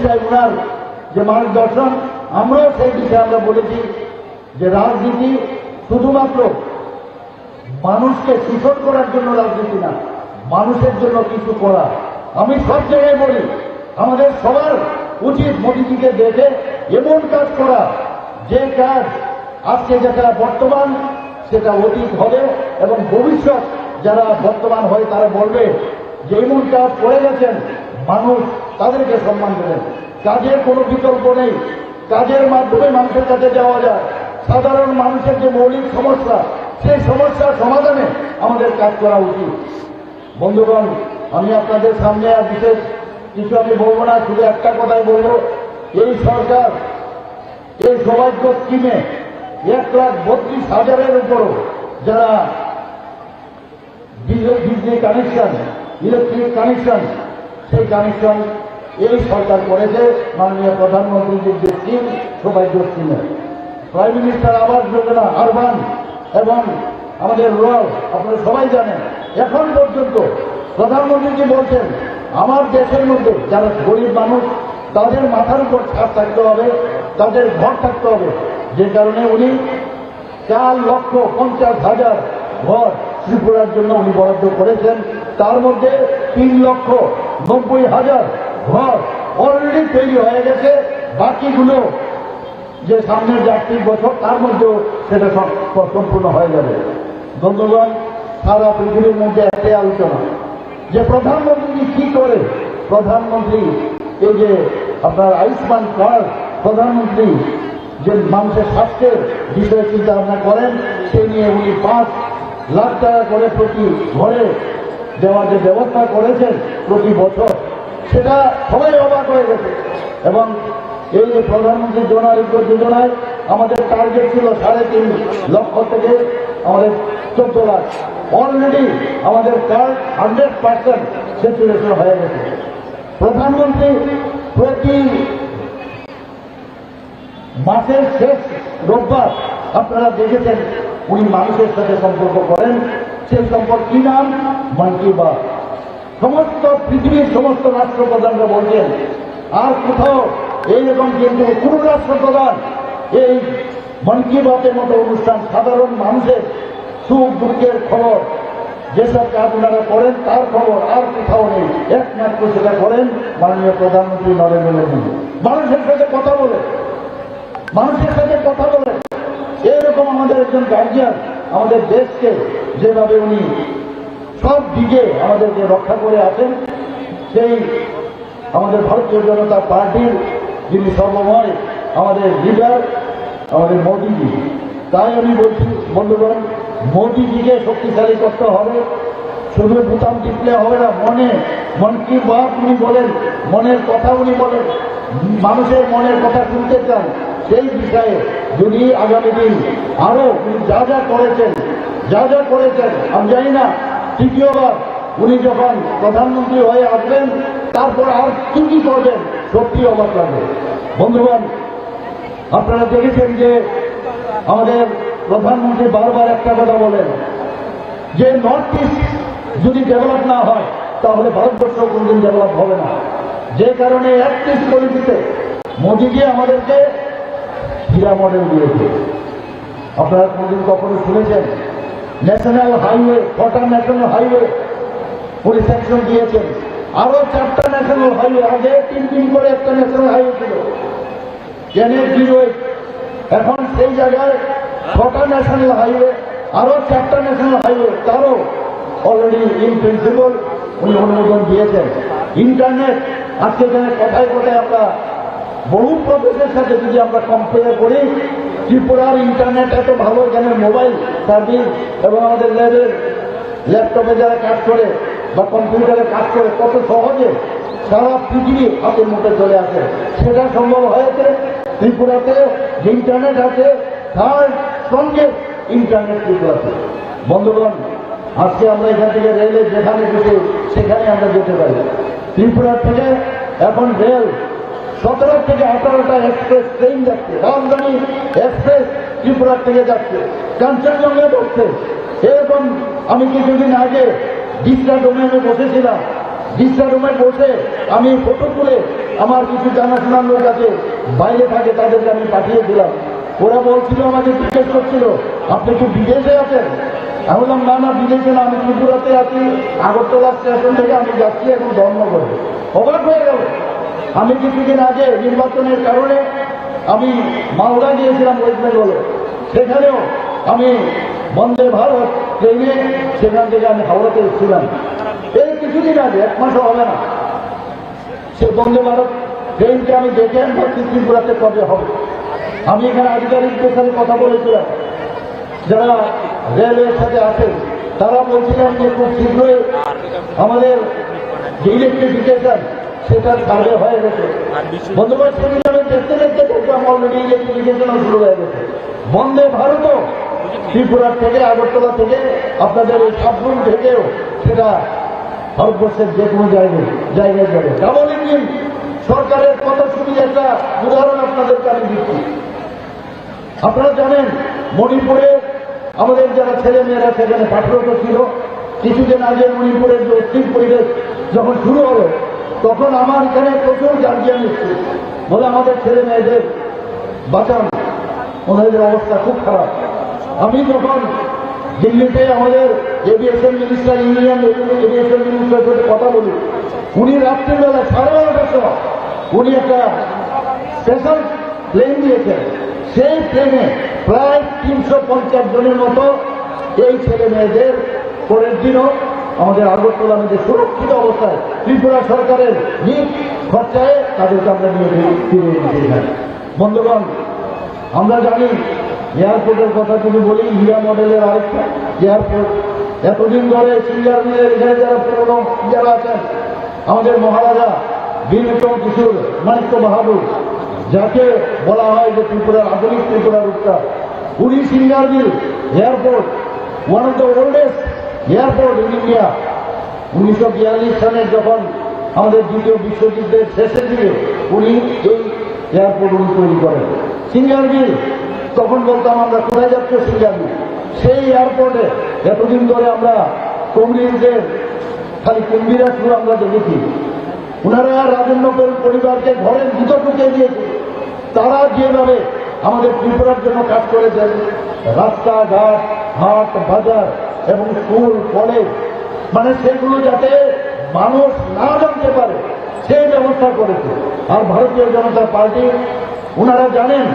বিষয়ে ওনার যে মার্গদর্শন, আমরাও সেই বিষয়ে আমরা বলেছি যে রাজনীতি শুধুমাত্র মানুষকে শোষণ করার জন্য রাজনীতি না, মানুষের জন্য কিছু করা। আমি সব জায়গায় বলি আমাদের সবার উচিত মোদিজিকে দেখে এমন কাজ করা যে কাজ আজকে যেটা বর্তমান সেটা অতীত হবে এবং ভবিষ্যৎ যারা বর্তমান হয় তারা বলবে যে এমন কাজ করে গেছেন, মানুষ তাদেরকে সম্মান দেবেন। কাজের কোনো বিকল্প নেই, কাজের মাধ্যমে মানুষের কাছে যাওয়া যায়। সাধারণ মানুষের যে মৌলিক সমস্যা, সেই সমস্যার সমাধানে আমাদের কাজ করা উচিত। বন্ধুগণ, আমি আপনাদের সামনে আর বিশেষ কিছু আমি বলবো না, শুধু একটা কথাই বলবো, এই সরকার এই সৌভাগ্য স্কিমে 1,32,000-এর উপরও যারা বিজলি কানেকশন, ইলেকট্রিক কানেকশন, সেই কানেকশন এই সরকার করেছে মাননীয় প্রধানমন্ত্রীর যে স্কিম সৌভাগ্য স্কিমে। Prime minister Awas Yojana urban এবং আমাদের রুরাল, আপনারা সবাই জানেন, এখন পর্যন্ত প্রধানমন্ত্রীজি বলছেন আমার দেশের মধ্যে যারা গরিব মানুষ তাদের মাথার উপর ছাদ থাকতে হবে, তাদের ঘর থাকতে হবে। যে কারণে উনি 4,50,000 ঘর ত্রিপুরার জন্য উনি বরাদ্দ করেছেন। তার মধ্যে 3,90,000 ঘর অলরেডি তৈরি হয়ে গেছে। বাকিগুলো যে সামনের 4 বছর তার মধ্যেও সেটা সম্পূর্ণ হয়ে যাবে। বন্ধুগণ, সারা পৃথিবীর মধ্যে একটাই আলোচনা যে প্রধানমন্ত্রী কি করে। প্রধানমন্ত্রী এই যে আপনার আয়ুষ্মান কার্ড, প্রধানমন্ত্রী যে মানুষের স্বাস্থ্যের বিষয়ে চিন্তা ভাবনা করেন, সে নিয়ে উনি 5 লাখ টাকা করে প্রতি ঘরে দেওয়ার যে ব্যবস্থা করেছেন প্রতি বছর, সেটা সবাই অবাক হয়ে গেছে। এবং এই যে প্রধানমন্ত্রী জন আরোগ্য যোজনায় আমাদের টার্গেট ছিল 3.5 লক্ষ থেকে আমাদের 14 লাখ। অলরেডি আমাদের কার্ড 100% স্যাচুরেশন হয়ে গেছে। প্রধানমন্ত্রী প্রতি মাসের শেষ রোববার আপনারা দেখেছেন উনি মানুষের সাথে সম্পর্ক করেন। সেই সম্পর্ক কি নাম? মন কি বাত। সমস্ত পৃথিবীর সমস্ত রাষ্ট্রপ্রধানরা বলছেন, আর কোথাও এইরকম কিন্তু কোন রাষ্ট্রপ্রধান এই মন কি বাতের মতো অনুষ্ঠান সাধারণ মানুষের সুখ দুঃখের খবর যেসব কাজ ওনারা করেন তার খবর আর কোথাও নেই। একমাত্র সেটা করেন মাননীয় প্রধানমন্ত্রী নরেন্দ্র মোদী। মানুষের সাথে কথা বলে, মানুষের সাথে কথা বলে। এরকম আমাদের একজন গার্জিয়ান আমাদের দেশকে যেভাবে উনি সব দিকে আমাদেরকে রক্ষা করে আছেন, সেই আমাদের ভারতীয় জনতা পার্টির যিনি সর্বময় আমাদের লিডার আমাদের মোদীজি। তাই আমি বলছি বন্ধুগণ, মোদীজিকে শক্তিশালী করতে হবে। শুধু বোতাম টিপলে হবে না, মন কি বাত উনি বলেন, মনের কথা উনি বলেন, মানুষের মনের কথা শুনতে চান। সেই বিষয়ে যদি আগামী দিন আরো উনি যা যা করেছেন আমি জানি না তৃতীয়বার উনি যখন প্রধানমন্ত্রী হয়ে আসবেন তারপর আর কি কি করবেন, সত্যি অবাক লাগবে। বন্ধুগণ, আপনারা দেখেছেন যে আমাদের প্রধানমন্ত্রী বারবার একটা কথা বলেন যে নর্থ ইস্ট যদি ডেভেলপ না হয় তাহলে ভারতবর্ষ কোনদিন ডেভেলপ হবে না। যে কারণে 31 পলিসিতে মোদীজি আমাদেরকে হীরা মডেল দিয়েছে। আপনারা কোনদিন কখনো শুনেছেন? ন্যাশনাল হাইওয়ে, 6টা ন্যাশনাল হাইওয়ে উনি স্যাংশন দিয়েছেন। আরো 4টা ন্যাশনাল হাইওয়ে, আগে 3 করে একটা ন্যাশনাল হাইওয়ে ছিল NH-08, এখন সেই জায়গায় 6টা ন্যাশনাল হাইওয়ে, আরো 4টা ন্যাশনাল হাইওয়ে, তারও অলরেডি ইন প্রিন্সিপাল উনি অনুমোদন দিয়েছেন। ইন্টারনেট আজকে কথায় কথায় আমরা বহু প্রদেশের সাথে যদি আমরা কম্পেয়ার করি, ত্রিপুরার ইন্টারনেট এত ভালো, এখানে মোবাইল সার্ভিস এবং আমাদের ল্যাপটপে যারা কাজ করে বা কম্পিউটারে কাজ করে কত সহজে সারা পৃথিবী হাতের মুঠে চলে আসে। সেটা সম্ভব হয়েছে ত্রিপুরাতে। যে ইন্টারনেট আছে তার সঙ্গে ইন্টারনেট ত্রিপুরাতে। বন্ধুগণ, আজকে আমরা এখান থেকে রেলে যেখানে যেতে সেখানে আমরা যেতে পারি। ত্রিপুরার থেকে এখন রেল 17 থেকে 18টা এক্সপ্রেস ট্রেন যাচ্ছে। রাজধানী এক্সপ্রেস ত্রিপুরার থেকে যাচ্ছে, কাঞ্চনজঙ্ঘা যাচ্ছে। এরকম আমি কিছুদিন আগে ডিস্টা ডোমেনে বসেছিলাম, বিশ্রাম রুমে বসে আমি ফটো তুলে আমার কিছু জানাশোনার লোক আছে বাইরে থাকে, তাদেরকে আমি পাঠিয়েছিলাম। ওরা বলছিল, আমাকে জিজ্ঞেস করছিল, আপনি কি বিদেশে আছেন? আমি বললাম, না না, বিদেশে না, আমি ত্রিপুরাতে আছি, আগরতলা স্টেশন থেকে আমি যাচ্ছি এখন ধর্মঘটে। অবাক হয়ে গেল। আমি কিছুদিন আগে নির্বাচনের কারণে আমি মালদা গিয়েছিলাম, ওয়েস্ট বেঙ্গলে। সেখানেও আমি বন্দে ভারত ট্রেনে সেখান থেকে আমি হাওড়াতে এসেছিলাম। এই কিছুদিন আগে, 1 মাসও হবে না, সে বন্দে ভারত ট্রেনকে আমি দেখে ভাবছি ত্রিপুরাতে কবে হবে। আমি এখানে আধিকারিকদের সাথে কথা বলেছিলাম, যারা রেলের সাথে আছেন, তারা বলছিলেন যে খুব শীঘ্রই আমাদের যে ইলেকট্রিফিকেশন সেটার সার্ভে হয়ে গেছে। বন্ধুবান্ধব সেমিনারে দেখতে দেখতে দেখলাম অলরেডি ইলেকট্রিফিকেশনও শুরু হয়ে গেছে। বন্দে ভারতও ত্রিপুরার থেকে, আগরতলা থেকে, আপনাদের এই সাবরুম থেকেও সেটা ভারতবর্ষের যে কোনো জায়গায় যাবে। ডাবল ইঞ্জিন সরকারের কত সুবিধা, একটা উদাহরণ আপনাদেরকে আমি দিচ্ছি। আপনারা জানেন, মণিপুরে আমাদের যারা ছেলে মেয়েরা সেখানে পাঠরত ছিল, কিছুদিন আগে মণিপুরের যে অস্থির পরিবেশ যখন শুরু হলো, তখন আমার এখানে প্রচুর গার্জিয়ান এসছে, বলে আমাদের ছেলে মেয়েদের বাঁচান, ওনাদের অবস্থা খুব খারাপ। আমি যখন দিল্লিতে আমাদের aviation minister, Indian aviation minister সাথে কথা বলি, উনি রাত্রিবেলা 12:30টার সময় উনি একটা স্পেশাল প্লেন দিয়েছেন। সেই প্লেনে প্রায় 350 জনের মতো এই ছেলে মেয়েদের পরের দিনও আমাদের আগরতলা মধ্যে সুরক্ষিত অবস্থায় ত্রিপুরা সরকারের নিজ খরচায় তাদেরকে আমরা নিয়ে ফিরে এনেছি। বন্ধুগণ, আমরা জানি এয়ারপোর্টের কথা যদি বলি, হীরা মডেলের আরেকটা এয়ারপোর্ট। এতদিন ধরে সিঙ্গার মিলের এখানে যারা পুরনো যারা আছেন, আমাদের মহারাজা বীর বিক্রম কিশোর মানিক্য বাহাদুর, যাকে বলা হয় যে ত্রিপুরার আধুনিক ত্রিপুরার উত্তর, উনি Singerbhil airport, one of the oldest airport in India. 1942 সালে যখন আমাদের দ্বিতীয় বিশ্বযুদ্ধের শেষের দিকে উনি এই এয়ারপোর্ট তৈরি করেন। সিঙ্গার মিল, তখন বলতাম আমরা কোথায় যাচ্ছ সিঙ্গার মিল, সেই এয়ারপোর্টে এতদিন ধরে আমরা কংগ্রেসদের খালি কুম্ভীরা শুরু আমরা দেখেছি। ওনারা রাজেন্দ্র পরিবারকে ঘরের ভিতর ঢুকিয়ে দিয়েছে। তারা যেভাবে আমাদের ত্রিপুরার জন্য কাজ করেছেন, রাস্তাঘাট, হাট বাজার এবং স্কুল কলেজ, মানে সেগুলো যাতে মানুষ না জানতে পারে সেই ব্যবস্থা করেছে। আর ভারতীয় জনতা পার্টি, ওনারা জানেন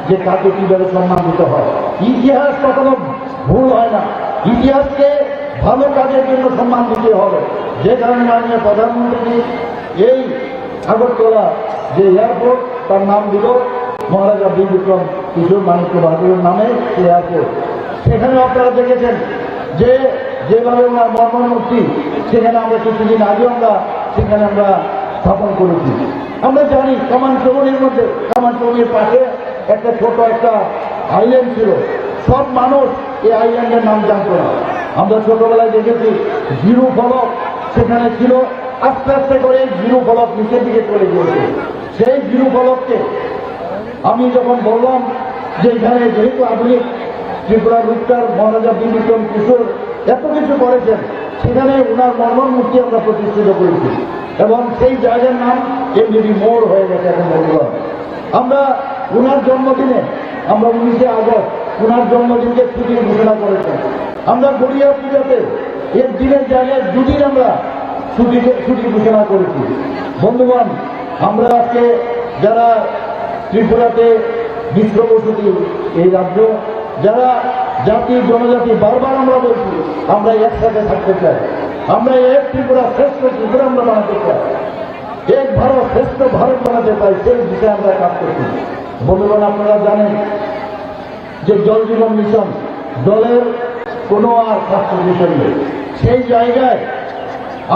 যে কাকে কিভাবে সম্মান দিতে হয়। ইতিহাস কখনো ভুল হয় না, ইতিহাসকে ভালো কাজের জন্য সম্মান দিতে হবে। যে কারণে মাননীয় প্রধানমন্ত্রী এই আগরতলা যে এয়ারপোর্ট, তার নাম দিল মহারাজা বীর বিক্রম কিশোর মানিক্য বাহাদুরের নামে সেই এয়ারপোর্ট। সেখানে আপনারা দেখেছেন যে যেভাবে ওনার মর্মমূর্তি, সেখানে আমরা কিছুদিন আগে আমরা সেখানে আমরা স্থাপন করেছি। আমরা জানি কামান চৌড়ির মধ্যে, কামান চৌড়ির পাশে একটা ছোট একটা আইল্যান্ড ছিল। সব মানুষ এই আইল্যান্ডের নাম জানতো না। আমরা ছোটবেলায় দেখেছি জিরো ফলক সেখানে ছিল, আস্তে আস্তে করে জিরো ফলক নিচের দিকে চলে গিয়েছে। সেই জিরো ফলককে আমি যখন বললাম যে এখানে যেহেতু আধুনিক ত্রিপুরার রূপটার মহারাজা বীর বিক্রম কিশোর এত কিছু করেছেন, সেখানে ওনার মর্মমূর্তি আমরা প্রতিষ্ঠিত করেছি এবং সেই জায়গার নাম এমডিবি মোড় হয়ে গেছে এখন। বললাম আমরা ওনার জন্মদিনে, আমরা 19শে আগস্ট ওনার জন্মদিনকে ছুটির ঘোষণা করেছেন। আমরা গড়িয়া পূজাতে এর দিনের জায়গায় দুদিন আমরা ছুটি ঘোষণা করেছি। বন্ধুগণ, আমরা আজকে যারা ত্রিপুরাতে মিশ্র বসতি এই রাজ্য, যারা জাতি জনজাতি, বারবার আমরা বলছি আমরা একসাথে থাকতে চাই। আমরা এক ত্রিপুরা শ্রেষ্ঠ ত্রিপুরা আমরা বানাতে চাই, এক ভারত শ্রেষ্ঠ ভারত বানাতে চাই, সেই বিষয়ে আমরা কাজ করছি। বন্ধুগণ, আপনারা জানেন যে জল জীবন মিশন, জলের কোনো আর স্বাস্থ্য মিশন নেই। সেই জায়গায়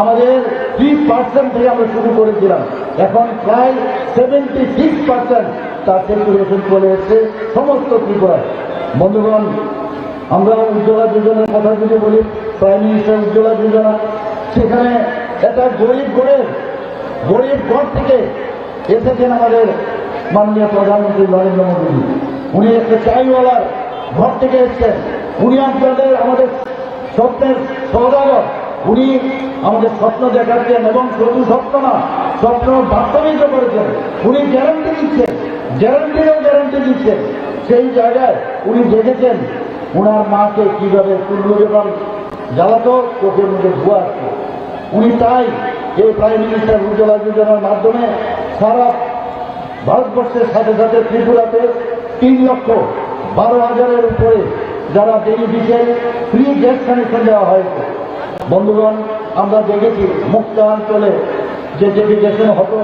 আমাদের 3% থেকে আমরা শুরু করেছিলাম, এখন প্রায় 76% তার সেন্টুরেশন চলে এসছে সমস্ত ত্রিপুরায়। বন্ধুগণ, আমরা উজ্জ্বলা যোজনার কথা যদি বলি, প্রাইম মিনিস্টার উজ্জ্বলা যোজনা, সেখানে একটা গরিব ঘর থেকে এসেছেন আমাদের মাননীয় প্রধানমন্ত্রী নরেন্দ্র মোদী। উনি একটা চাইওয়ালার ঘর থেকে এসছেন। উনি আপনাদের আমাদের স্বপ্নের সৌদাগর, উনি আমাদের স্বপ্ন দেখাচ্ছেন এবং শুধু স্বপ্ন না, স্বপ্ন বাস্তবিত করেছেন। উনি গ্যারান্টি দিচ্ছেন, গ্যারান্টি দিচ্ছেন। সেই জায়গায় উনি দেখেছেন উনার মাকে কিভাবে চুল্লু যখন জ্বালাতো চোখের মুখে ধোয়া আসতো। উনি তাই এই প্রাইম মিনিস্টার উজ্জ্বলা যোজনার মাধ্যমে সারা ভারতবর্ষের সাথে সাথে ত্রিপুরাতে 3,12,000-এর উপরে যারা বেনিফিশিয়ারি ফ্রি গ্যাস কানেকশন দেওয়া হয়েছে। বন্ধুগণ, আমরা দেখেছি মুক্ত অঞ্চলে যে ডেডিকেশন হতো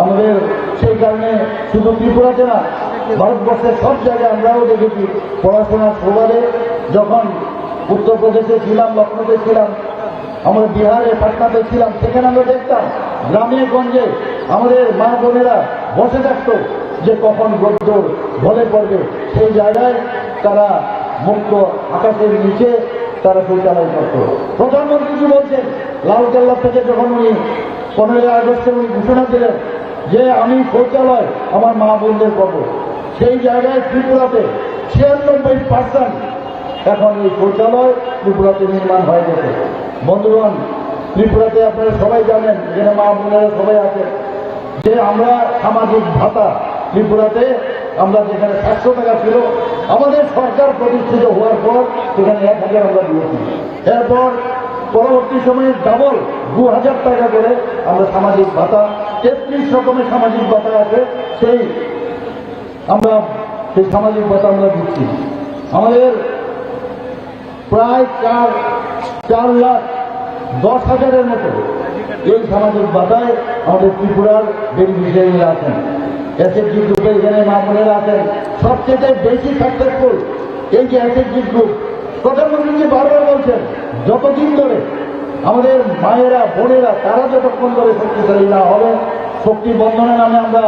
আমাদের, সেই কারণে শুধু ত্রিপুরাতে না, ভারতবর্ষের সব জায়গায় আমরাও দেখেছি পড়াশোনার সুবাদে। যখন উত্তরপ্রদেশে ছিলাম, লখনৌতে ছিলাম, আমরা বিহারে পাটনাতে ছিলাম, সেখানে আমরা দেখতাম গ্রামে গঞ্জে আমাদের মা বোনেরা বসে থাকতো যে কখন রোদ্দুর ঢলে পড়বে। সেই জায়গায় তারা মুক্ত আকাশের নিচে তারা শৌচালয় করত। প্রধানমন্ত্রী বলছেন লালকেল্লা থেকে যখন উনি 15 আগস্টে উনি ঘোষণা দিলেন যে আমি শৌচালয় আমার মা বোনদের করব, সেই জায়গায় ত্রিপুরাতে 96% এখন এই শৌচালয় ত্রিপুরাতে নির্মাণ হয়ে গেছে। বন্ধুগণ, ত্রিপুরাতে আপনারা সবাই জানেন, যেখানে মা বোনেরা সবাই আছে, যে আমরা সামাজিক ভাতা ত্রিপুরাতে আমরা যেখানে 700 টাকা ছিল, আমাদের সরকার প্রতিষ্ঠিত হওয়ার পর সেখানে 1000 আমরা দিয়েছি। এরপর পরবর্তী সময়ে ডাবল 2000 টাকা করে আমরা সামাজিক ভাতা, 33 রকমের সামাজিক ভাতা আছে, সেই সামাজিক ভাতা আমরা দিচ্ছি। আমাদের প্রায় 4,10,000-এর মতো এই সামাজিক ভাতায় আমাদের ত্রিপুরার বেনিফিশিয়ারিরা আছেন। এসএসজি গ্রুপে এখানে মা বোনেরা আছেন। সবচেয়ে বেশি সাকসেসফুল এই যে এসএসজি গ্রুপ, প্রধানমন্ত্রী বারবার বলছেন যতদিন ধরে আমাদের মায়েরা বোনেরা তারা যতক্ষণ ধরে শক্তিশালী না হবে, শক্তি বন্ধনের নামে আমরা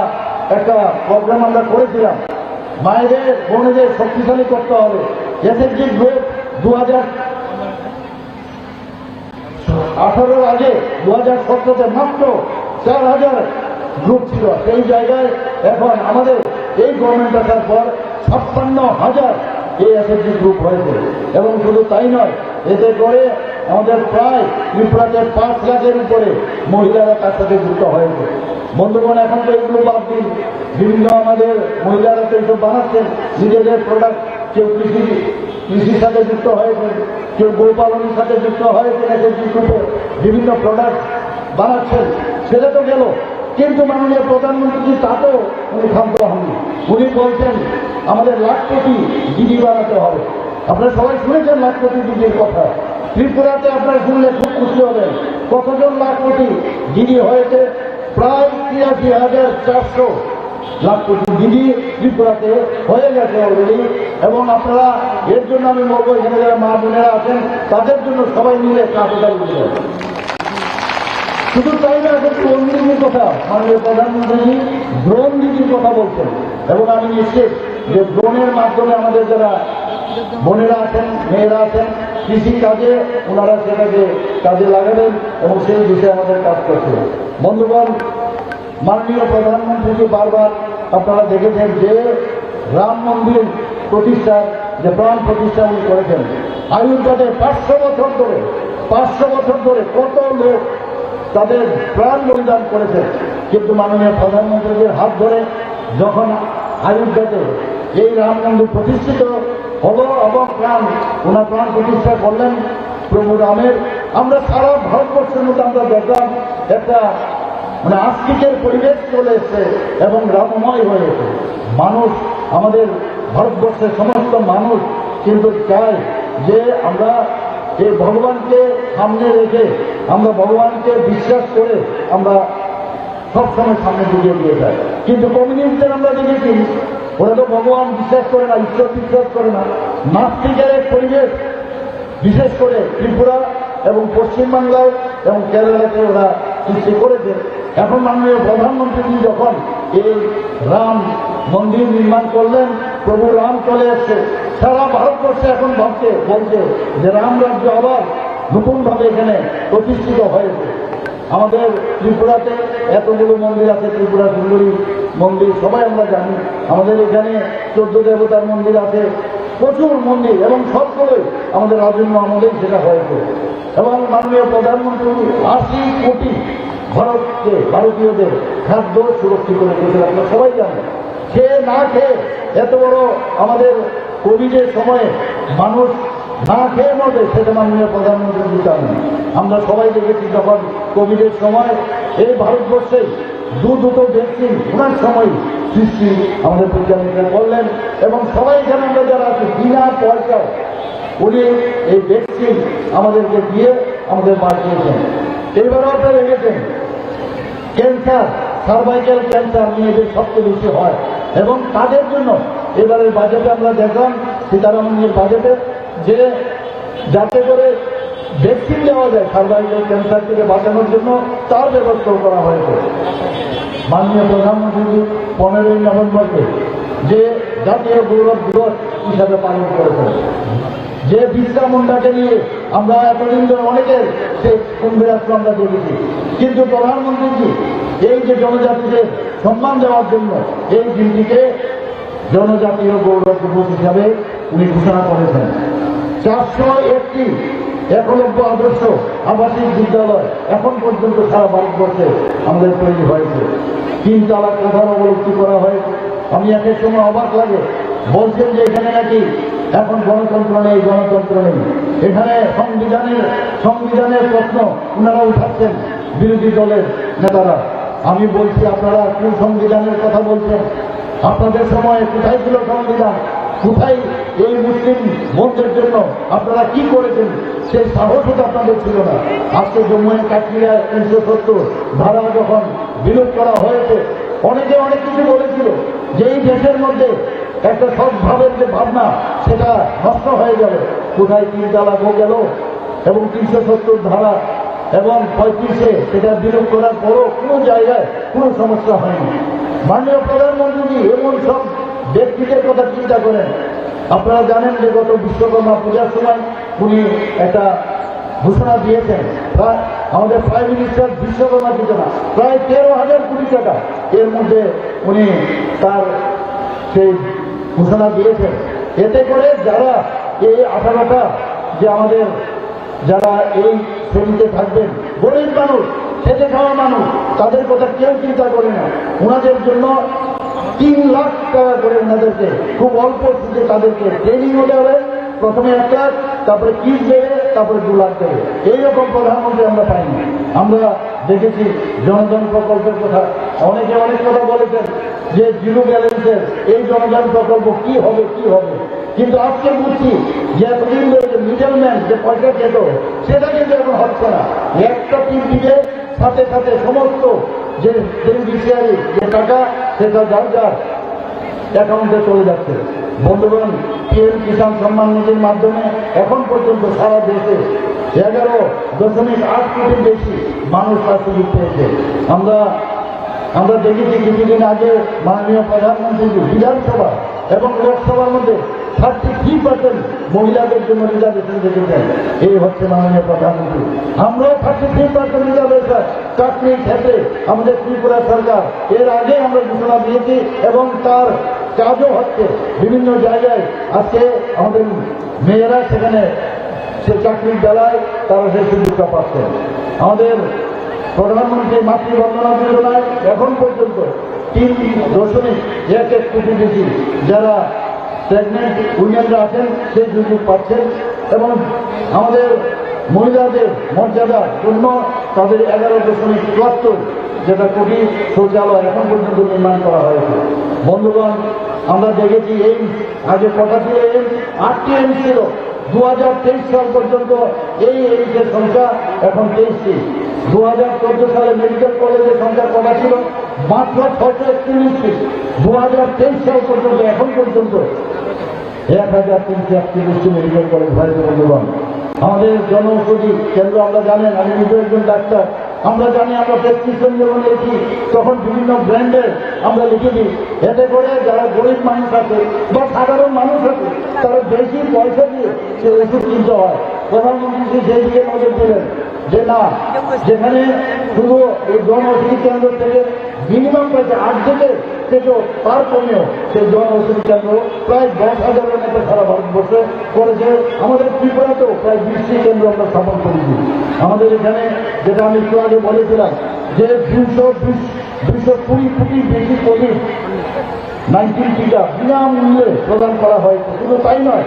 একটা প্রোগ্রাম আমরা করেছিলাম, মায়েদের বোনেদের শক্তিশালী করতে হবে। এসএসজি গ্রুপ 2018 আগে 2017-তে মাত্র 4,000 গ্রুপ ছিল। সেই জায়গায় এখন আমাদের এই গভর্নমেন্ট আসার পর 56,000 এই এসএসজি গ্রুপ হয়েছে। এবং শুধু তাই নয়, এতে করে আমাদের প্রায় ত্রিপুরাতে 5 লাখের উপরে মহিলারা তার সাথে যুক্ত হয়েছে। বন্ধুগণ, এখন তো এগুলো বাদ দিন, বিভিন্ন আমাদের মহিলারা তো এইসব বানাচ্ছেন নিজেদের প্রোডাক্ট। কেউ কৃষির সাথে যুক্ত হয়েছে, কেউ গোপালনের সাথে যুক্ত হয়েছে, এসএসজি গ্রুপে বিভিন্ন প্রোডাক্ট বানাচ্ছেন। সেটা তো গেল, কিন্তু মাননীয় প্রধানমন্ত্রী তাতেও উনি ক্ষান্ত হননি। উনি বলছেন আমাদের লাখপতি দিদি বানাতে হবে। আপনারা সবাই শুনেছেন লাখপতি দিদির কথা। ত্রিপুরাতে আপনারা শুনলে খুব খুশি হবেন কতজন লাখপতি দিদি হয়েছে। প্রায় 83,400 লাখপতি দিদি ত্রিপুরাতে হয়ে গেছে অলরেডি। এবং আপনারা এর জন্য আমি বলবো, এখানে যারা মা বোনেরা আছেন তাদের জন্য সবাই মিলে কাজটা বুঝবেন। শুধু তাই না, কিন্তু ড্রোন দিদির কথা মাননীয় প্রধানমন্ত্রী ড্রোন দিদির কথা বলছেন। এবং আমি নিশ্চিত যে ড্রোনের মাধ্যমে আমাদের যারা বোনেরা আছেন, মেয়েরা আছেন, কৃষি কাজে ওনারা সেটাকে কাজে লাগাবেন এবং সেই বিষয়ে আমাদের কাজ করছে। বন্ধুগণ, মাননীয় প্রধানমন্ত্রীকে বারবার আপনারা দেখেছেন যে রাম মন্দির প্রতিষ্ঠার যে প্রাণ প্রতিষ্ঠা উনি করেছেন। আয়ুর্বেদে 500 বছর ধরে কত লোক তাদের প্রাণ বলিদান করেছেন। কিন্তু মাননীয় প্রধানমন্ত্রীর হাত ধরে যখন আয়ুর্বেদে এই রাম মন্দির প্রতিষ্ঠিত হলো এবং ওনার প্রাণ প্রতিষ্ঠা করলেন প্রভু রামের, আমরা সারা ভারতবর্ষের মধ্যে আমরা দেখলাম একটা আস্তিকের পরিবেশ চলে এসছে এবং রামময় হয়েছে। মানুষ, আমাদের ভারতবর্ষের সমস্ত মানুষ কিন্তু চায় যে আমরা এই ভগবানকে সামনে রেখে, আমরা ভগবানকে বিশ্বাস করে আমরা সবসময় সামনে দিকে দিয়ে যাই। কিন্তু কমিউনিস্টদের আমরা দেখেছি ওরা তো ভগবান বিশ্বাস করে না, ঈশ্বর বিশ্বাস করে না। নাস্তিকের এক পরিবেশ বিশেষ করে ত্রিপুরা এবং পশ্চিমবাংলায় এবং কেরালাতে ওরা সৃষ্টি করেছে। এখন মাননীয় প্রধানমন্ত্রী যখন এই রাম মন্দির নির্মাণ করলেন, প্রভু রাম চলে এসছে, সারা ভারতবর্ষে এখন বলছে যে রাম রাজ্য আবার নতুনভাবে এখানে প্রতিষ্ঠিত হয়েছে। আমাদের ত্রিপুরাতে এতগুলো মন্দির আছে, ত্রিপুরা সুন্দরী মন্দির সবাই আমরা জানি। আমাদের এখানে 14 দেবতার মন্দির আছে, প্রচুর মন্দির, এবং সবগুলোই আমাদের রাজন্য আমলেই সেটা হয়েছে। এবং মাননীয় প্রধানমন্ত্রী 80 কোটি ভারতীয়দের খাদ্য সুরক্ষিত রেখেছে। আপনারা সবাই জানেন, খেয়ে না খেয়ে এত বড় আমাদের কোভিডের সময়ে মানুষ না খেয়ে মরবে, সেটা মাননীয় প্রধানমন্ত্রী জানেন। আমরা সবাই দেখেছি যখন কোভিডের সময় এই ভারতবর্ষে দুটো ভ্যাকসিন ওনার সময় সৃষ্টি আমাদের বিজ্ঞানীরা করলেন, এবং সবাই এখানে আমরা যারা আছি বিনা পয়সায় উনি এই ভ্যাকসিন আমাদেরকে দিয়ে আমাদের বাঁচিয়েছেন। এইবারও আপনারা দেখেছেন ক্যান্সার, সার্ভাইকাল ক্যান্সার মেয়েদের সবচেয়ে বেশি হয়, এবং তাদের জন্য এবারের বাজেটে আমরা দেখলাম সীতারামনের বাজেটে যে যাতে করে ভ্যাকসিন দেওয়া যায় সার্ভাইকাল ক্যান্সার থেকে বাঁচানোর জন্য, তার ব্যবস্থাও করা হয়েছে। মাননীয় প্রধানমন্ত্রী 15ই নভেম্বরকে যে জাতীয় গৌরব দিবস হিসাবে পালন করেছেন, যে বিরসা মুন্ডাকে নিয়ে আমরা এতদিন ধরে অনেকের সেই কুম্ভীরাস্ত্র আমরা দেখেছি, কিন্তু প্রধানমন্ত্রীজি এই যে জনজাতিদের সম্মান দেওয়ার জন্য এই দিনটিকে জনজাতীয় গৌরব দিবস হিসাবে উনি ঘোষণা করেছেন। 401টি একলব্য আদর্শ আবাসিক বিদ্যালয় এখন পর্যন্ত সারা ভারতবর্ষে আমাদের তৈরি হয়েছে। 3 তালাক প্রথার অবলুপ্তি করা হয়েছে। আমি একের সময় অবাক লাগে, বলছেন যে এখানে নাকি এখন গণতন্ত্র নেই, গণতন্ত্র নেই। এখানে সংবিধানের প্রশ্ন ওনারা উঠাচ্ছেন বিরোধী দলের নেতারা। আমি বলছি, আপনারা কোন সংবিধানের কথা বলছেন? আপনাদের সময় কোথায় ছিল সংবিধান? কোথায় এই মুসলিম বোনদের জন্য আপনারা কি করেছেন? সেই সাহসও তো আপনাদের ছিল না। আজকে জম্মু এন্ড কাশ্মীরে 370 ধারা যখন বিলোপ করা হয়েছে, অনেকে অনেক কিছু বলেছিল যে এই দেশের মধ্যে একটা সদ্ভাবের যে ভাবনা সেটা নষ্ট হয়ে যাবে। কোথায় 3 তালাক গেল, এবং 370 ধারা এবং 35-এ সেটা বিলোপ করার পরও কোনো জায়গায় কোনো সমস্যা হয়নি। মাননীয় প্রধানমন্ত্রী এমন সব ব্যক্তিদের কথা চিন্তা করেন। আপনারা জানেন যে গত বিশ্বকর্মা পূজার সময় উনি একটা ঘোষণা দিয়েছেন, আমাদের প্রাইম মিনিস্টার বিশ্বকর্মা যোজনা প্রায় 13,000 কোটি টাকা এর মধ্যে উনি তার সেই ঘোষণা দিয়েছেন। এতে করে যারা এই 18টা যে আমাদের যারা এই শ্রেণীতে থাকবেন, গরিব মানুষ, খেটে খাওয়া মানুষ, তাদের কথা কেউ চিন্তা করে না। ওনাদের জন্য 3 লাখ টাকা করে ওনাদেরকে খুব অল্প সুদে তাদেরকে ট্রেনিংও দেবে। প্রথমে 1 লাখ, তারপরে কিট দেবে, তারপরে 2 লাখ দেবে। এইরকম প্রধানমন্ত্রী আমরা পাইনি। আমরা দেখেছি জনধন প্রকল্পের কথা, অনেকে অনেক কথা বলেছেন যে জিরো ব্যালেন্সের এই জনধন প্রকল্প কি হবে কি হবে, কিন্তু আজকে বুঝছি যে এতদিন ধরে মিডলম্যান যে পয়সা খেত সেটা কিন্তু এখন হচ্ছে না। একটা টিপ দিলে সাথে সাথে সমস্ত যে বেনিফিশিয়ারি যে টাকা সেটা যার যার অ্যাকাউন্টে চলে যাচ্ছে। বন্ধুগণ, পিএম কিষাণ সম্মান নিধির মাধ্যমে এখন পর্যন্ত সারা দেশে 11.8 কোটির বেশি মানুষ তার সুযোগ পেয়েছে। আমরা দেখেছি কিছুদিন আগে মাননীয় প্রধানমন্ত্রী বিধানসভা এবং লোকসভার মধ্যে 33% মহিলাদের জন্য রিজার্ভেশন রেখেছেন। এই হচ্ছে মাননীয় প্রধানমন্ত্রী। আমরাও 33% রিজার্ভেশন চাকরির ক্ষেত্রে আমাদের ত্রিপুরা সরকার এর আগে আমরা ঘোষণা দিয়েছি, এবং তার কাজও হচ্ছে বিভিন্ন জায়গায়। আজকে আমাদের মেয়েরা সেখানে সে চাকরির বেলায় তারা সেই সুযোগটা পাচ্ছেন। আমাদের প্রধানমন্ত্রী মাতৃবন্দনা যোজনায় এখন পর্যন্ত 3.11 কোটি বেশি যারা প্রেগনেন্ট উইমেনরা আছেন সেই সুযোগ পাচ্ছেন, এবং আমাদের মহিলাদের মর্যাদার জন্য তাদের 11.74 যেটা কোটি শৌচালয় এখন পর্যন্ত নির্মাণ করা হয়েছে। বন্ধুগণ, আমরা দেখেছি এইমস আগে কটা ছিল? এইমস 8টি এইমস ছিল। 2023 সাল পর্যন্ত এই এইমসের সংখ্যা এখন 23টি। 2014 সালে মেডিকেল কলেজের সংখ্যা কটা ছিল? মাত্র 641টি। 2023 সাল পর্যন্ত এখন পর্যন্ত 1331টি মেডিকেল কলেজ হয়েছে। বন্ধুগণ, আমাদের জনঔষধি কেন্দ্র আমরা জানেন, আমি নিজে একজন ডাক্তার, আমরা জানি আমরা প্রেসক্রিপশন যখন লিখি তখন বিভিন্ন ব্র্যান্ডের আমরা লিখে দিই। এতে করে যারা গরিব মানুষ আছে বা সাধারণ মানুষ আছে তারা বেশি পয়সা দিয়ে সে ওষুধ কিনতে হয়। প্রধানমন্ত্রী সেই দিকে নজর দিলেন যে না, যেখানে শুধু এই জনঔষধি কেন্দ্র থেকে মিনিমাম প্রায় 8 থেকেও তার কমেও সেই জনঔষধি কেন্দ্র প্রায় 10,000-এর মতো সারা ভারতবর্ষে করেছে। আমাদের ত্রিপুরাতেও প্রায় 20টি কেন্দ্র আমরা স্থাপন করেছি। আমাদের এখানে যেটা আমি একটু আগে বলেছিলাম যে 220 কোটি বেশি কোভিড-19 টিকা বিনামূল্যে প্রদান করা হয়েছে। শুধু তাই নয়,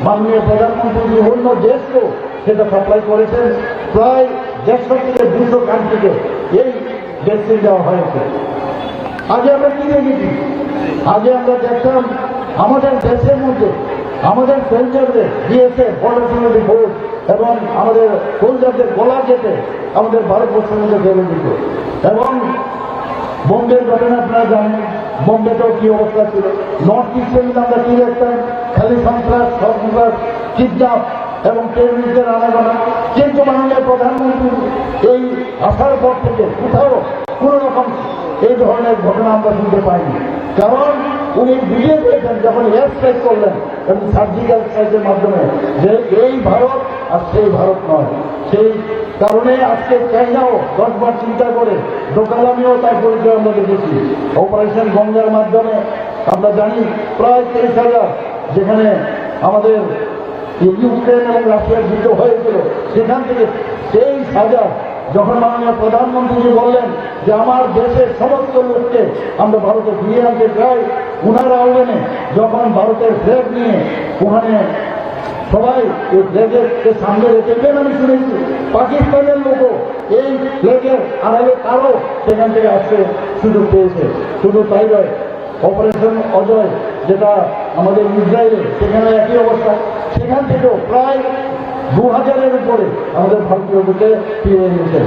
মাননীয় প্রধানমন্ত্রী বিভিন্ন দেশকেও সেটা সাপ্লাই করেছেন। প্রায় 150 থেকে 200 কান্ট্রিকে এই ভ্যাকসিন দেওয়া হয়েছে। আগে আমরা কি দেখেছি? আগে আমরা দেখতাম আমাদের দেশের মধ্যে আমাদের সোলজারদের বিএসএফ বর্ডার সিকিউরিটি ফোর্স এবং আমাদের সোলজারদের গলা কেটে আমাদের ভারতবর্ষের মধ্যে ফেলে দিত। এবং বোম্বের ঘটনা আপনারা জানেন, বোম্বেতেও কি অবস্থা ছিল। নর্থ ইস্টে আমরা কি দেখতাম? খালি সন্ত্রাস, সন্ত্রাস, কিডন্যাপ এবং টেররিস্টদের আনাগোনা। কিন্তু মাননীয় প্রধানমন্ত্রী এই আসার পর থেকে কোথাও কোনো রকম এই ধরনের ঘটনা আমরা শুনতে পাইনি। কারণ উনি বুঝিয়ে দিয়েছেন যখন এয়ার স্ট্রাইক করলেন এবং সার্জিক্যাল স্ট্রাইকের মাধ্যমে যে এই ভারত আর সেই ভারত নয়। সেই কারণে আজকে চাইনাও 10 বার চিন্তা করে ডোকালামিও তার পরিচয় আমরা দেখেছি। অপারেশন গঙ্গার মাধ্যমে আমরা জানি প্রায় 23,000, যেখানে আমাদের ইউক্রেন এবং রাশিয়ার যুদ্ধ হয়েছিল সেখান থেকে 23,000 যখন মাননীয় প্রধানমন্ত্রী বললেন যে আমার দেশের সমস্ত লোককে আমরা ভারতে ফিরিয়ে আনতে চাই, উনার আহ্বানে যখন ভারতের ফ্ল্যাগ নিয়ে ওখানে সবাই এই ফ্ল্যাগের সামনে রেখেছেন, আমি শুনেছি পাকিস্তানের লোকও এই ফ্ল্যাগের আড়ালে তারও সেখান থেকে আসতে সুযোগ পেয়েছে। শুধু তাই নয়, অপারেশন অজয় যেটা আমাদের ইসরায়েলে, সেখানে একই অবস্থা। সেখান থেকেও প্রায় 2000-এর উপরে আমাদের ভারতীয়দেরকে ফিরিয়ে নিয়েছেন।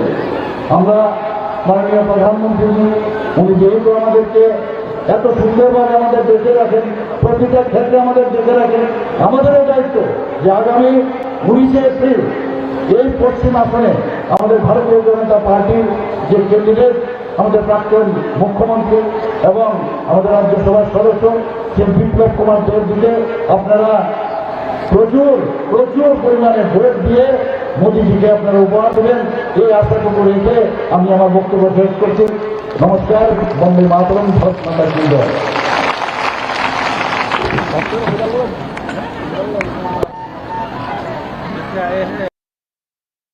আমরা মাননীয় প্রধানমন্ত্রী উনি যেহেতু আমাদেরকে এত সুন্দরভাবে আমাদের দেখে রাখেন, প্রতিটা ক্ষেত্রে আমাদের দেখে রাখেন, আমাদেরও দায়িত্ব যে আগামী 19শে এপ্রিল এই পশ্চিম আসনে আমাদের ভারতীয় জনতা পার্টির যে ক্যান্ডিডেট, আমাদের প্রাক্তন মুখ্যমন্ত্রী এবং আমাদের রাজ্যসভার সদস্য শ্রী বিপ্লব কুমার দেবজিকে আপনারা প্রচুর পরিমাণে ভোট দিয়ে মোদীজিকে আপনারা উপহার দেবেন, এই আশাটুকু রেখে আমি আমার বক্তব্য শেষ করছি। নমস্কার। বন্দে মাতরম। ভারত মাতা কি জয়।